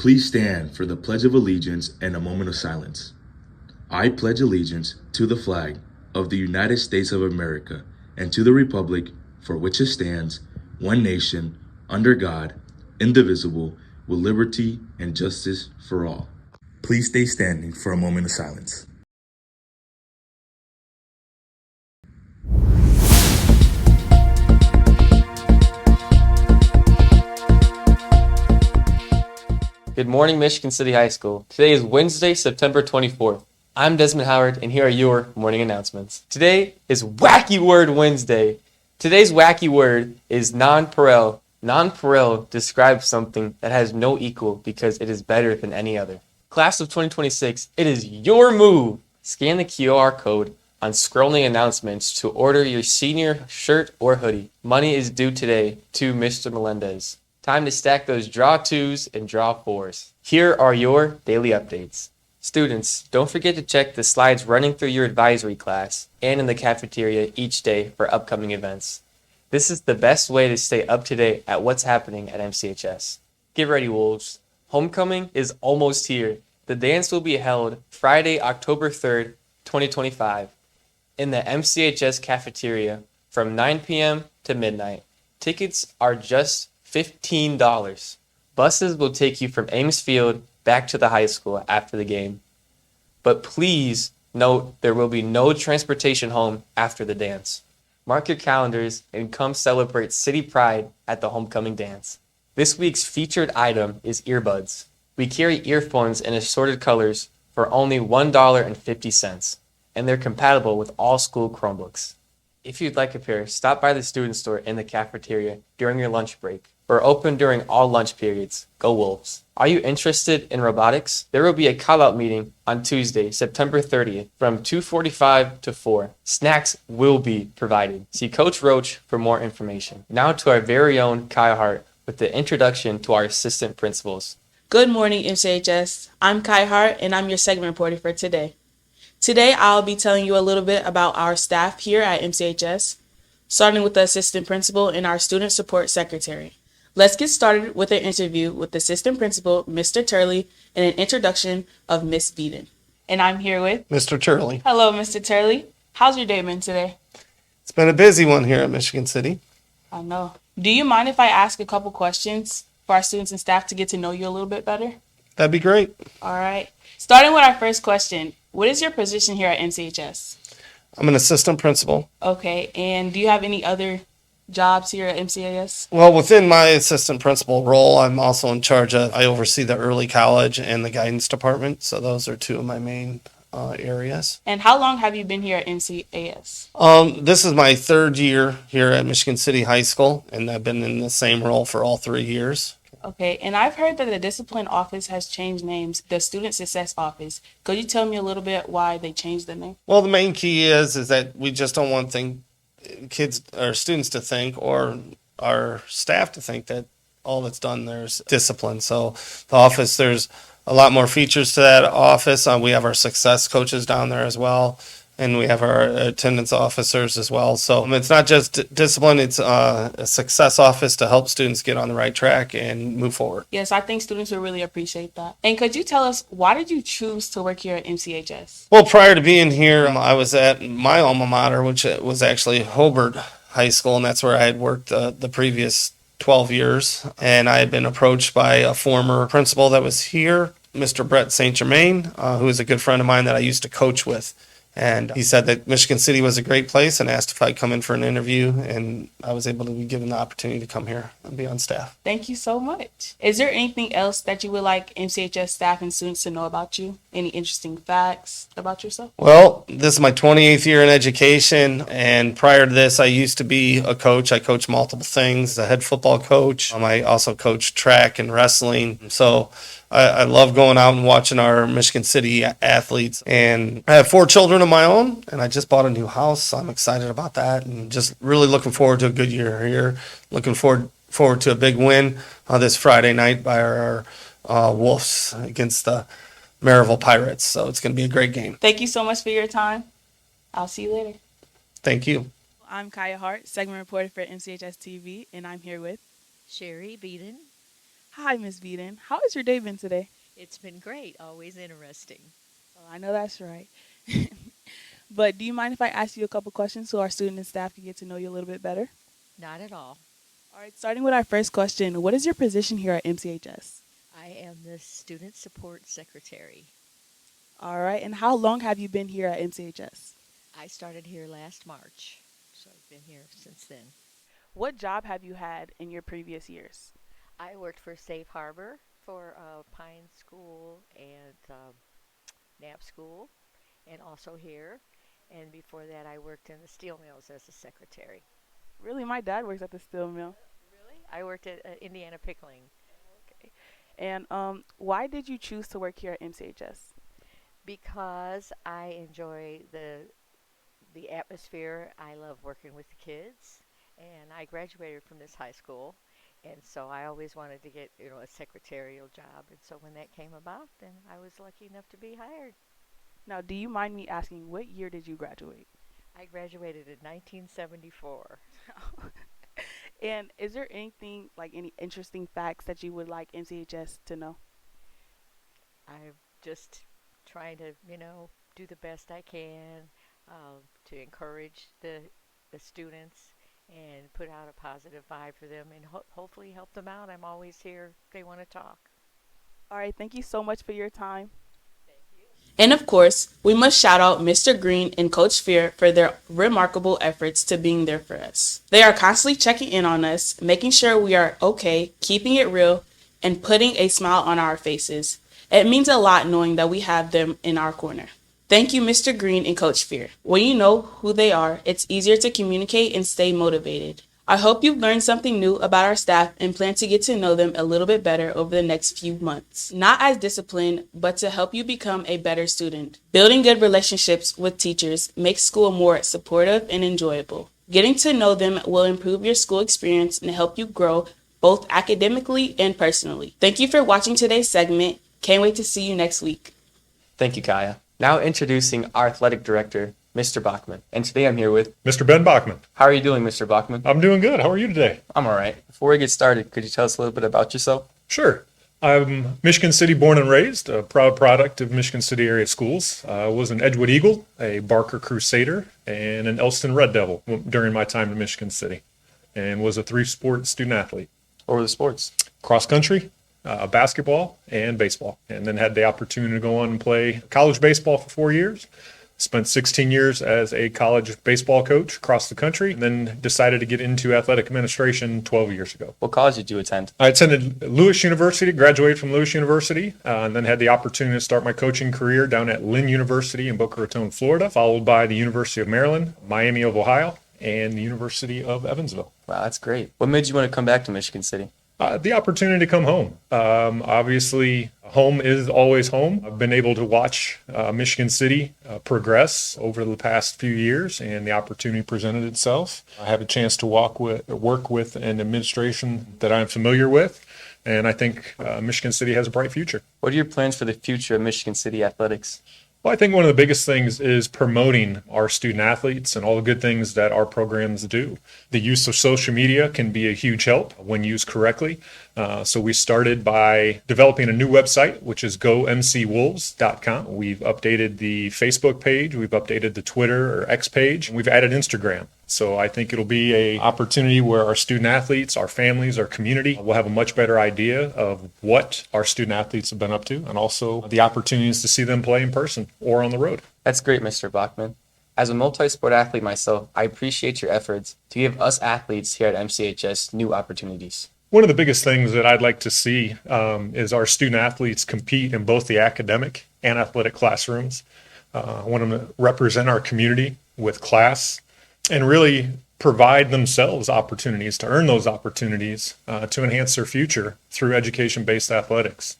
Please stand for the Pledge of Allegiance and a moment of silence. I pledge allegiance to the flag of the United States of America and to the republic for which it stands, one nation, under God, indivisible, with liberty and justice for all. Please stay standing for a moment of silence. Good morning, Michigan City High School. Today is Wednesday, September 24th. I'm Desmond Howard, and here are your morning announcements. Today is Wacky Word Wednesday. Today's wacky word is nonpareil. Nonpareil describes something that has no equal because it is better than any other. Class of 2026, it is your move. Scan the QR code on scrolling announcements to order your senior shirt or hoodie. Money is due today to Mr. Melendez. Time to stack those draw twos and draw fours. Here are your daily updates. Students, don't forget to check the slides running through your advisory class and in the cafeteria each day for upcoming events. This is the best way to stay up to date at what's happening at MCHS. Get ready, Wolves. Homecoming is almost here. The dance will be held Friday, October 3rd, 2025 in the MCHS cafeteria from 9 p.m. to midnight. Tickets are just $15. Buses will take you from Ames Field back to the high school after the game. But please note there will be no transportation home after the dance. Mark your calendars and come celebrate City Pride at the homecoming dance. This week's featured item is earbuds. We carry earphones in assorted colors for only $1.50, and they're compatible with all school Chromebooks. If you'd like a pair, stop by the student store in the cafeteria during your lunch break. We're open during all lunch periods. Go Wolves. Are you interested in robotics? There will be a call-out meeting on Tuesday, September 30th from 2:45 to 4. Snacks will be provided. See Coach Roach for more information. Now to our very own Kai Hart with the introduction to our assistant principals. Good morning, MCHS. I'm Kai Hart, and I'm your segment reporter for today. Today, I'll be telling you a little bit about our staff here at MCHS, starting with the assistant principal and our student support secretary. Let's get started with an interview with the assistant principal, Mr. Turley, and an introduction of Miss Beaton. And I'm here with Mr. Turley. Hello, Mr. Turley. How's your day been today? It's been a busy one here at Michigan City. I know. Do you mind if I ask a couple questions for our students and staff to get to know you a little bit better? That'd be great. All right. Starting with our first question, what is your position here at MCHS? I'm an assistant principal. Okay, and do you have any other jobs here at MCAS? Well, within my assistant principal role, I'm also in charge of, I oversee the early college and the guidance department. So those are two of my main areas. And how long have you been here at MCAS? This is my third year here at Michigan City High School, and I've been in the same role for all 3 years. Okay, and I've heard that the discipline office has changed names, the student success office. Could you tell me a little bit why they changed the name? Well, the main key is that we just don't want kids or students to think, or our staff to think, that all that's done there is discipline. So the office, there's a lot more features to that office. We have our success coaches down there as well, and we have our attendance officers as well. So it's not just discipline, it's a success office to help students get on the right track and move forward. Yes, I think students will really appreciate that. And could you tell us, why did you choose to work here at MCHS? Well, prior to being here, I was at my alma mater, which was actually Hobart High School, and that's where I had worked the previous 12 years. And I had been approached by a former principal that was here, Mr. Brett St. Germain, who is a good friend of mine that I used to coach with. And he said that Michigan City was a great place and asked if I'd come in for an interview, and I was able to be given the opportunity to come here and be on staff. Thank you so much. Is there anything else that you would like MCHS staff and students to know about you? Any interesting facts about yourself? Well, this is my 28th year in education, and prior to this, I used to be a coach. I coached multiple things, a head football coach. I also coached track and wrestling. So I love going out and watching our Michigan City athletes. And I have 4 children of my own, and I just bought a new house. So I'm excited about that, and just really looking forward to a good year here. Looking forward to a big win this Friday night by our Wolves against the Maryville Pirates. So it's going to be a great game. Thank you so much for your time. I'll see you later. Thank you. I'm Kaya Hart, segment reporter for MCHS TV, and I'm here with Sherry Beaton. Hi, Miss Beeden. How has your day been today? It's been great, always interesting. Oh, I know that's right. But do you mind if I ask you a couple questions so our student and staff can get to know you a little bit better? Not at all. All right, starting with our first question, what is your position here at MCHS? I am the Student Support Secretary. All right, and how long have you been here at MCHS? I started here last March, so I've been here since then. What job have you had in your previous years? I worked for Safe Harbor for Pine School and Knapp School, and also here. And before that, I worked in the steel mills as a secretary. Really, my dad works at the steel mill. Really? I worked at Indiana Pickling. Okay. And why did you choose to work here at MCHS? Because I enjoy the atmosphere. I love working with the kids, and I graduated from this high school, and so I always wanted to get a secretarial job, and so when that came about, then I was lucky enough to be hired. Now, do you mind me asking what year did you graduate? I graduated in 1974. And is there anything like any interesting facts that you would like MCHS to know? I'm just trying to do the best I can to encourage the students and put out a positive vibe for them and hopefully help them out. I'm always here if they want to talk. All right, thank you so much for your time. And of course, we must shout out Mr. Green and Coach Fear for their remarkable efforts to being there for us. They are constantly checking in on us, making sure we are okay, keeping it real, and putting a smile on our faces. It means a lot knowing that we have them in our corner. Thank you, Mr. Green and Coach Fear. When you know who they are, it's easier to communicate and stay motivated. I hope you've learned something new about our staff and plan to get to know them a little bit better over the next few months. Not as discipline, but to help you become a better student. Building good relationships with teachers makes school more supportive and enjoyable. Getting to know them will improve your school experience and help you grow both academically and personally. Thank you for watching today's segment. Can't wait to see you next week. Thank you, Kaya. Now introducing our athletic director, Mr. Bachman. And today I'm here with Mr. Ben Bachman. How are you doing, Mr. Bachman? I'm doing good. How are you today? I'm all right. Before we get started, could you tell us a little bit about yourself? Sure. I'm Michigan City born and raised, a proud product of Michigan City area schools. I was an Edgewood Eagle, a Barker Crusader, and an Elston Red Devil during my time in Michigan City, and was a three-sport student athlete. What were the sports? Cross country, basketball, and baseball. And then had the opportunity to go on and play college baseball for 4 years. Spent 16 years as a college baseball coach across the country, and then decided to get into athletic administration 12 years ago. What college did you attend? I attended Lewis University, graduated from Lewis University, and then had the opportunity to start my coaching career down at Lynn University in Boca Raton, Florida, followed by the University of Maryland, Miami of Ohio, and the University of Evansville. Wow, that's great. What made you want to come back to Michigan City? The opportunity to come home. Obviously, home is always home. I've been able to watch Michigan City progress over the past few years, and the opportunity presented itself. I have a chance to work with an administration that I'm familiar with, and I think Michigan City has a bright future. What are your plans for the future of Michigan City athletics? Well, I think one of the biggest things is promoting our student athletes and all the good things that our programs do. The use of social media can be a huge help when used correctly. So we started by developing a new website, which is gomcwolves.com. We've updated the Facebook page, we've updated the Twitter or X page, and we've added Instagram. So I think it'll be an opportunity where our student athletes, our families, our community will have a much better idea of what our student athletes have been up to, and also the opportunities to see them play in person or on the road. That's great, Mr. Bachman. As a multi-sport athlete myself, I appreciate your efforts to give us athletes here at MCHS new opportunities. One of the biggest things that I'd like to see is our student athletes compete in both the academic and athletic classrooms. I want them to represent our community with class and really provide themselves opportunities to earn those opportunities to enhance their future through education-based athletics.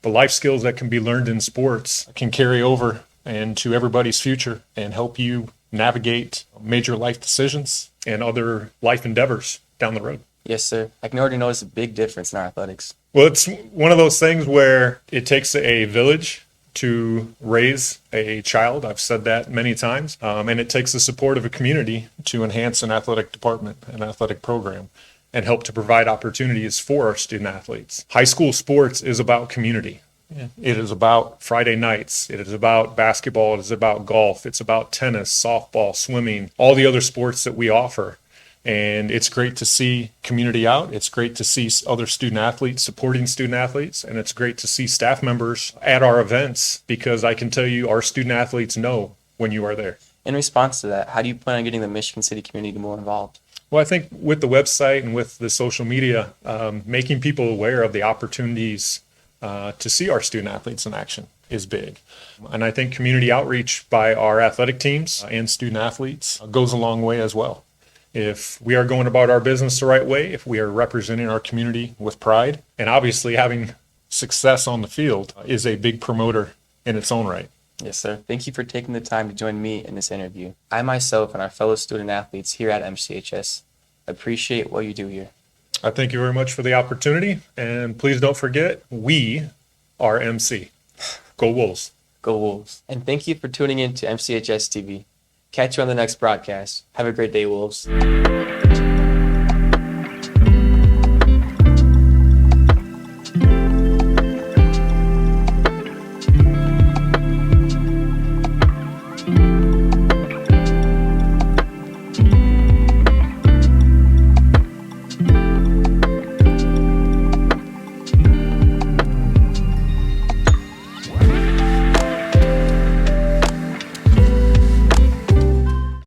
The life skills that can be learned in sports can carry over into everybody's future and help you navigate major life decisions and other life endeavors down the road. Yes, sir. I can already notice a big difference in our athletics. Well, it's one of those things where it takes a village to raise a child. I've said that many times. And it takes the support of a community to enhance an athletic department, an athletic program. and help to provide opportunities for our student athletes. High school sports is about community. It is about Friday nights. It is about basketball. It is about golf. It's about tennis, softball, swimming, all the other sports that we offer. And it's great to see community out. It's great to see other student athletes supporting student athletes. And it's great to see staff members at our events, because I can tell you our student athletes know when you are there. In response to that, how do you plan on getting the Michigan City community more involved? Well, I think with the website and with the social media, making people aware of the opportunities to see our student athletes in action is big. And I think community outreach by our athletic teams and student athletes goes a long way as well. If we are going about our business the right way, if we are representing our community with pride, and obviously having success on the field is a big promoter in its own right. Yes, sir. Thank you for taking the time to join me in this interview. I myself and our fellow student athletes here at MCHS appreciate what you do here. I thank you very much for the opportunity, and please don't forget, we are MC. Go Wolves. Go Wolves. And thank you for tuning in to MCHS TV. Catch you on the next broadcast. Have a great day, Wolves.